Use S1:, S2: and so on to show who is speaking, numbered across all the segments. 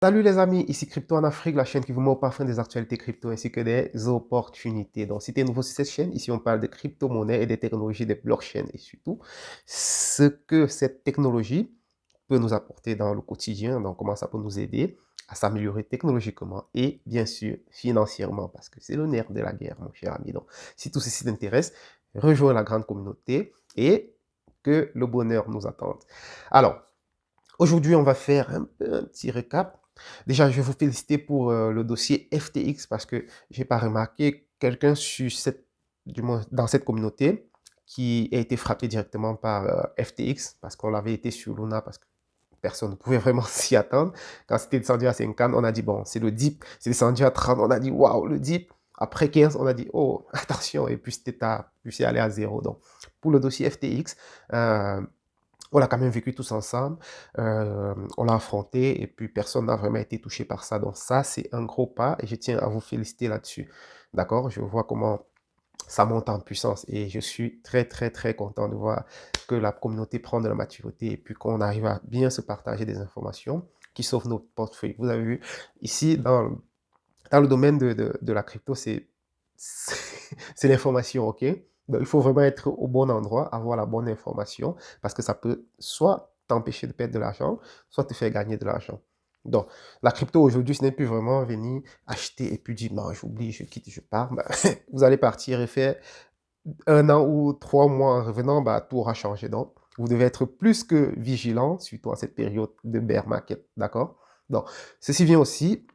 S1: Salut les amis, ici Crypto en Afrique, la chaîne qui vous met au parfum des actualités crypto ainsi que des opportunités. Donc, si tu es nouveau sur cette chaîne, ici on parle de crypto-monnaie et des technologies des blockchains et surtout ce que cette technologie peut nous apporter dans le quotidien, donc comment ça peut nous aider à s'améliorer technologiquement et bien sûr financièrement parce que c'est le nerf de la guerre, mon cher ami. Donc, si tout ceci t'intéresse, rejoins la grande communauté et que le bonheur nous attende. Alors, aujourd'hui, on va faire un petit récap. Déjà, je vais vous féliciter pour le dossier FTX parce que j'ai pas remarqué quelqu'un sur du moins dans cette communauté qui a été frappé directement par FTX parce qu'on avait été sur Luna parce que personne ne pouvait vraiment s'y attendre. Quand c'était descendu à 50, on a dit bon, c'est le dip. C'est descendu à 30, on a dit waouh, le dip. Après 15, on a dit oh, attention, et puis c'est allé à zéro. Donc, pour le dossier FTX, on l'a quand même vécu tous ensemble, on l'a affronté et puis personne n'a vraiment été touché par ça. Donc ça, c'est un gros pas et je tiens à vous féliciter là-dessus. D'accord? Je vois comment ça monte en puissance et je suis très, très, très content de voir que la communauté prend de la maturité et puis qu'on arrive à bien se partager des informations qui sauvent nos portefeuilles. Vous avez vu, ici, dans le domaine de la crypto, c'est l'information, ok? Donc, il faut vraiment être au bon endroit, avoir la bonne information, parce que ça peut soit t'empêcher de perdre de l'argent, soit te faire gagner de l'argent. Donc, la crypto aujourd'hui, ce n'est plus vraiment venir acheter et puis dire non, j'oublie, je quitte, je pars. Bah, vous allez partir et faire 1 an ou 3 mois en revenant, bah, tout aura changé. Donc, vous devez être plus que vigilant, surtout à cette période de bear market, d'accord? Donc, ceci vient aussi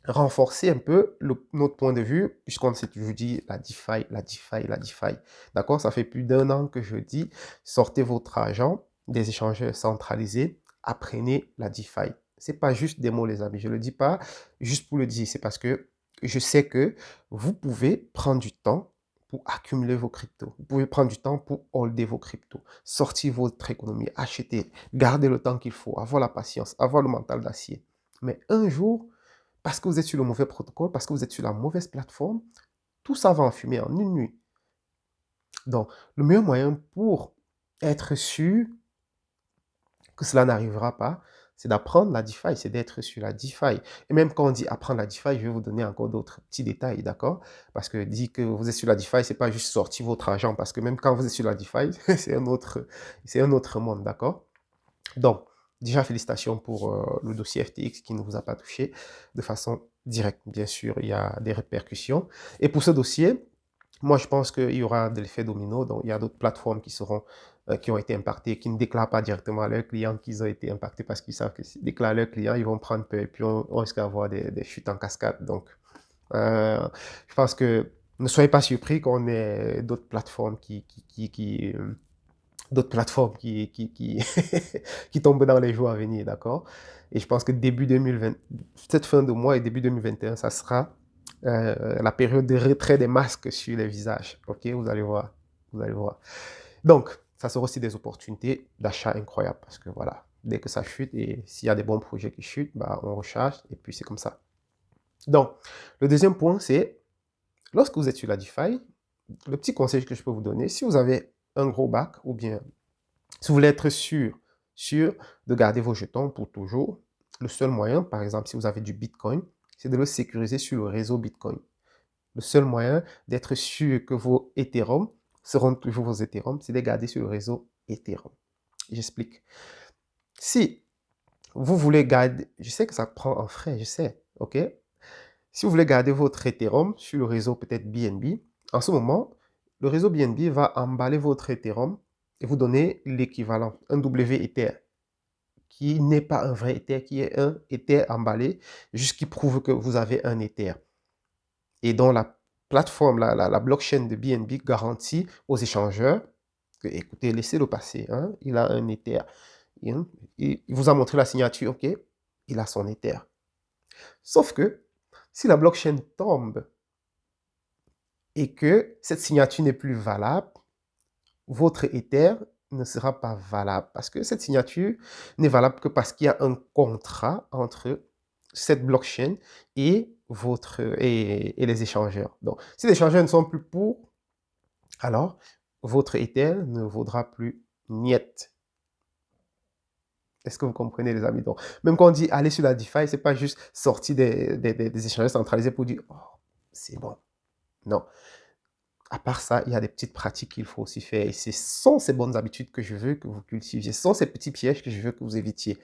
S1: renforcer un peu notre point de vue, puisqu'on s'est toujours dit la DeFi, la DeFi, la DeFi. D'accord? Ça fait plus d'1 an que je dis, sortez votre argent des échangeurs centralisés, apprenez la DeFi. C'est pas juste des mots, les amis. Je le dis pas juste pour le dire. C'est parce que je sais que vous pouvez prendre du temps pour accumuler vos cryptos. Vous pouvez prendre du temps pour holder vos cryptos, sortir votre économie, acheter, garder le temps qu'il faut, avoir la patience, avoir le mental d'acier. Mais un jour, parce que vous êtes sur le mauvais protocole, parce que vous êtes sur la mauvaise plateforme, tout ça va en fumer en une nuit. Donc, le meilleur moyen pour être sûr que cela n'arrivera pas, c'est d'apprendre la DeFi, c'est d'être sur la DeFi. Et même quand on dit apprendre la DeFi, je vais vous donner encore d'autres petits détails, d'accord? Parce que dire que vous êtes sur la DeFi, c'est pas juste sortir votre argent, parce que même quand vous êtes sur la DeFi, c'est un autre monde, d'accord? Donc, déjà, félicitations pour le dossier FTX qui ne vous a pas touché de façon directe. Bien sûr, il y a des répercussions. Et pour ce dossier, moi, je pense qu'il y aura de l'effet domino. Donc, il y a d'autres plateformes qui ont été impactées, qui ne déclarent pas directement à leurs clients qu'ils ont été impactés parce qu'ils savent que s'ils déclarent à leurs clients, ils vont prendre peur et puis on risque d'avoir des chutes en cascade. Donc, je pense que ne soyez pas surpris qu'on ait d'autres plateformes d'autres plateformes qui tombent dans les jours à venir, d'accord? Et je pense que début 2020, cette fin de mois et début 2021, ça sera la période de retrait des masques sur les visages, ok? Vous allez voir, vous allez voir. Donc, ça sera aussi des opportunités d'achat incroyables parce que voilà, dès que ça chute et s'il y a des bons projets qui chutent, bah, on recharge et puis c'est comme ça. Donc, le deuxième point, c'est lorsque vous êtes sur la DeFi, le petit conseil que je peux vous donner, si vous avez un gros bac ou bien si vous voulez être sûr de garder vos jetons pour toujours, le seul moyen, par exemple, si vous avez du Bitcoin, c'est de le sécuriser sur le réseau Bitcoin. Le seul moyen d'être sûr que vos Ethereum seront toujours vos Ethereum, c'est de les garder sur le réseau Ethereum. J'explique. Si vous voulez garder, je sais que ça prend en frais, je sais, ok? Si vous voulez garder votre Ethereum sur le réseau peut-être BNB, en ce moment, le réseau BNB va emballer votre Ethereum et vous donner l'équivalent, un WEther, qui n'est pas un vrai Ether, qui est un Ether emballé, juste qui prouve que vous avez un Ether. Et dont la plateforme, la blockchain de BNB garantit aux échangeurs que, écoutez, laissez-le passer, hein, il a un Ether. Il vous a montré la signature, ok, il a son Ether. Sauf que, si la blockchain tombe et que cette signature n'est plus valable, votre Ether ne sera pas valable parce que cette signature n'est valable que parce qu'il y a un contrat entre cette blockchain et et les échangeurs. Donc, si les échangeurs ne sont plus pour, alors votre Ether ne vaudra plus niet. Est-ce que vous comprenez, les amis? Donc, même quand on dit aller sur la DeFi, c'est pas juste sortir des échanges centralisés pour dire, oh, c'est bon. Non. À part ça, il y a des petites pratiques qu'il faut aussi faire. Et ce sont ces bonnes habitudes que je veux que vous cultiviez. Ce sont ces petits pièges que je veux que vous évitiez.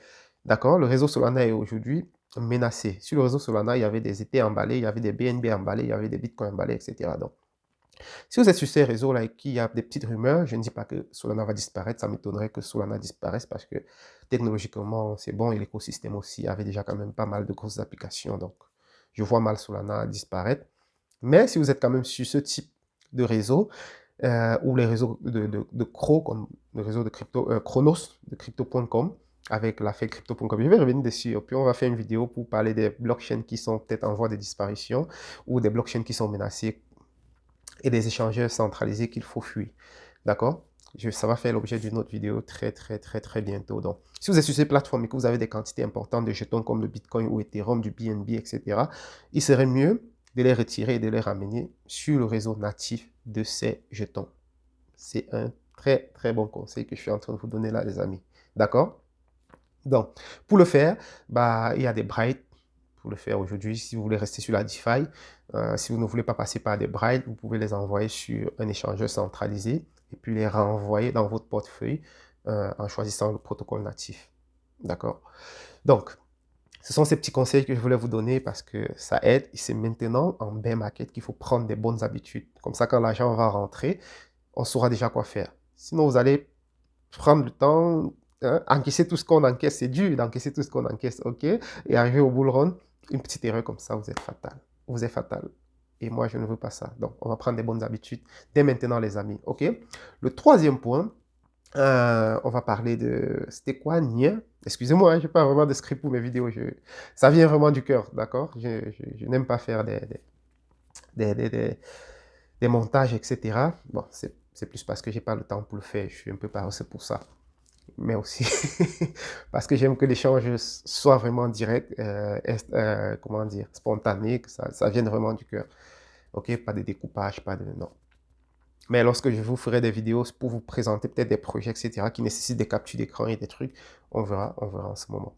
S1: D'accord? Le réseau Solana est aujourd'hui menacé. Sur le réseau Solana, il y avait des ETH emballés, il y avait des BNB emballés, il y avait des Bitcoins emballés, etc. Donc, si vous êtes sur ces réseaux-là et qu'il y a des petites rumeurs, je ne dis pas que Solana va disparaître, ça m'étonnerait que Solana disparaisse parce que technologiquement, c'est bon et l'écosystème aussi avait déjà quand même pas mal de grosses applications. Donc, je vois mal Solana disparaître. Mais si vous êtes quand même sur ce type de réseau, ou les réseaux de Cro, comme le réseau de crypto, Chronos, de crypto.com, avec la fête crypto.com. Je vais revenir dessus, puis on va faire une vidéo pour parler des blockchains qui sont peut-être en voie de disparition, ou des blockchains qui sont menacés, et des échangeurs centralisés qu'il faut fuir. D'accord? Ça va faire l'objet d'une autre vidéo très bientôt. Donc, si vous êtes sur ces plateformes et que vous avez des quantités importantes de jetons comme le Bitcoin ou Ethereum, du BNB, etc., il serait mieux de les retirer et de les ramener sur le réseau natif de ces jetons. C'est un très bon conseil que je suis en train de vous donner là, les amis. D'accord? Donc, pour le faire, il y a des Bright pour le faire aujourd'hui. Si vous voulez rester sur la DeFi, si vous ne voulez pas passer par des Bright, vous pouvez les envoyer sur un échangeur centralisé et puis les renvoyer dans votre portefeuille en choisissant le protocole natif. D'accord? Donc, ce sont ces petits conseils que je voulais vous donner parce que ça aide. Et c'est maintenant en bear market qu'il faut prendre des bonnes habitudes. Comme ça, quand l'argent va rentrer, on saura déjà quoi faire. Sinon, vous allez prendre le temps, hein, encaisser tout ce qu'on encaisse. C'est dur d'encaisser tout ce qu'on encaisse, ok? Et arriver au bull run, une petite erreur comme ça, vous êtes fatal. Vous êtes fatal. Et moi, je ne veux pas ça. Donc, on va prendre des bonnes habitudes dès maintenant, les amis, ok? Le troisième point, on va parler de... C'était quoi, Nia? Excusez-moi, hein, je n'ai pas vraiment de script pour mes vidéos. Ça vient vraiment du cœur, d'accord? Je n'aime pas faire des montages, etc. Bon, c'est plus parce que j'ai pas le temps pour le faire. Je suis un peu paresseux pour ça. Mais aussi parce que j'aime que l'échange soit vraiment direct, comment dire, spontané, que ça vienne vraiment du cœur. Ok, pas de découpage, pas de... Non. Mais lorsque je vous ferai des vidéos pour vous présenter peut-être des projets, etc., qui nécessitent des captures d'écran et des trucs, on verra en ce moment.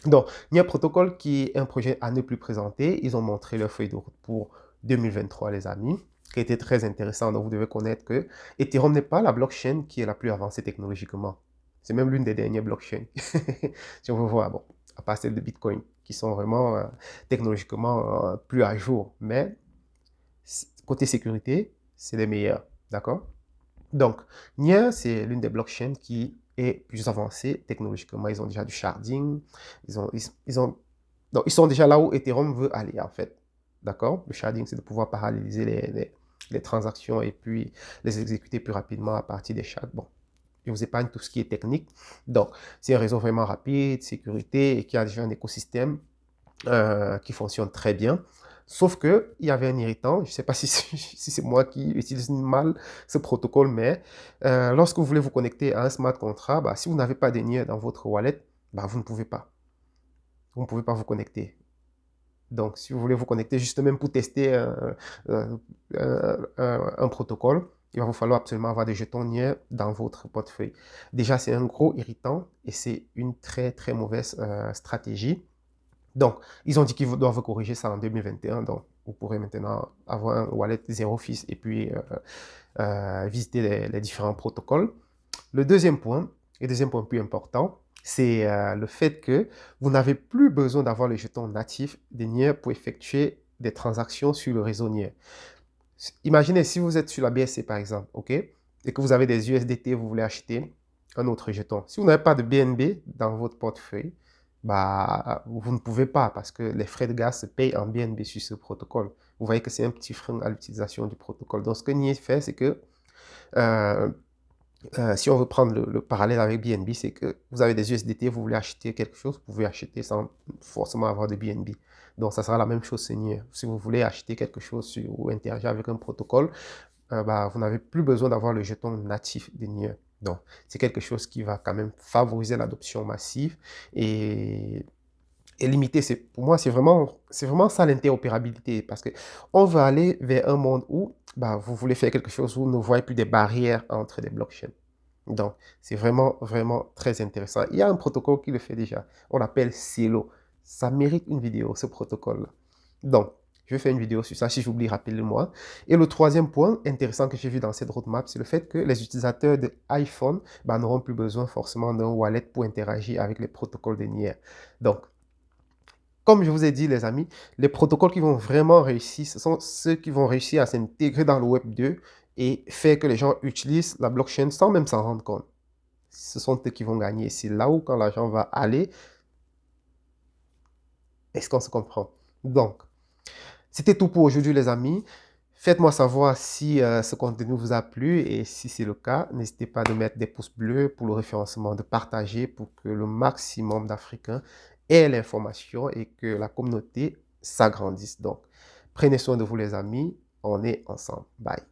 S1: Donc, il y a un protocole qui est un projet à ne plus présenter. Ils ont montré leur feuille de route pour 2023, les amis, qui était très intéressant. Donc, vous devez connaître que Ethereum n'est pas la blockchain qui est la plus avancée technologiquement. C'est même l'une des dernières blockchains. Si on veut voir, bon, à part celle de Bitcoin, qui sont vraiment technologiquement plus à jour. Mais côté sécurité, c'est les meilleurs. D'accord? Donc, Nia, c'est l'une des blockchains qui est plus avancée technologiquement. Ils ont déjà du sharding. Donc, ils sont déjà là où Ethereum veut aller, en fait. D'accord? Le sharding, c'est de pouvoir paralléliser les transactions et puis les exécuter plus rapidement à partir des shards. Bon, je vous épargne tout ce qui est technique. Donc, c'est un réseau vraiment rapide, sécurité et qui a déjà un écosystème qui fonctionne très bien. Sauf qu'il y avait un irritant, je ne sais pas si c'est moi qui utilise mal ce protocole, mais lorsque vous voulez vous connecter à un smart contract, si vous n'avez pas de NIR dans votre wallet, vous ne pouvez pas. Vous ne pouvez pas vous connecter. Donc, si vous voulez vous connecter juste même pour tester un protocole, il va vous falloir absolument avoir des jetons NIR dans votre portefeuille. Déjà, c'est un gros irritant et c'est une très mauvaise stratégie. Donc, ils ont dit qu'ils doivent corriger ça en 2021. Donc, vous pourrez maintenant avoir un wallet zéro fils et puis visiter les différents protocoles. Le deuxième point plus important, c'est le fait que vous n'avez plus besoin d'avoir les jetons natifs des NIR pour effectuer des transactions sur le réseau NIR. Imaginez si vous êtes sur la BSC par exemple, ok, et que vous avez des USDT, vous voulez acheter un autre jeton. Si vous n'avez pas de BNB dans votre portefeuille, vous ne pouvez pas parce que les frais de gaz se payent en BNB sur ce protocole. Vous voyez que c'est un petit frein à l'utilisation du protocole. Donc, ce que NIR fait, c'est que si on veut prendre le parallèle avec BNB, c'est que vous avez des USDT, vous voulez acheter quelque chose, vous pouvez acheter sans forcément avoir de BNB. Donc, ça sera la même chose, c'est NIR. Si vous voulez acheter quelque chose ou interagir avec un protocole, vous n'avez plus besoin d'avoir le jeton natif de NIR. Donc, c'est quelque chose qui va quand même favoriser l'adoption massive et limiter. Pour moi, c'est vraiment ça l'interopérabilité parce qu'on veut aller vers un monde où vous voulez faire quelque chose où vous ne voyez plus des barrières entre des blockchains. Donc, c'est vraiment, vraiment très intéressant. Il y a un protocole qui le fait déjà. On l'appelle Cielo. Ça mérite une vidéo, ce protocole-là. Donc, je vais faire une vidéo sur ça. Si j'oublie, rappelez-moi. Et le troisième point intéressant que j'ai vu dans cette roadmap, c'est le fait que les utilisateurs de iPhone n'auront plus besoin forcément d'un wallet pour interagir avec les protocoles de NIR. Donc, comme je vous ai dit, les amis, les protocoles qui vont vraiment réussir, ce sont ceux qui vont réussir à s'intégrer dans le Web 2 et faire que les gens utilisent la blockchain sans même s'en rendre compte. Ce sont eux qui vont gagner. C'est là où, quand l'argent va aller, est-ce qu'on se comprend? Donc, c'était tout pour aujourd'hui, les amis. Faites-moi savoir si ce contenu vous a plu et si c'est le cas, n'hésitez pas à mettre des pouces bleus pour le référencement, de partager pour que le maximum d'Africains aient l'information et que la communauté s'agrandisse. Donc, prenez soin de vous, les amis. On est ensemble. Bye.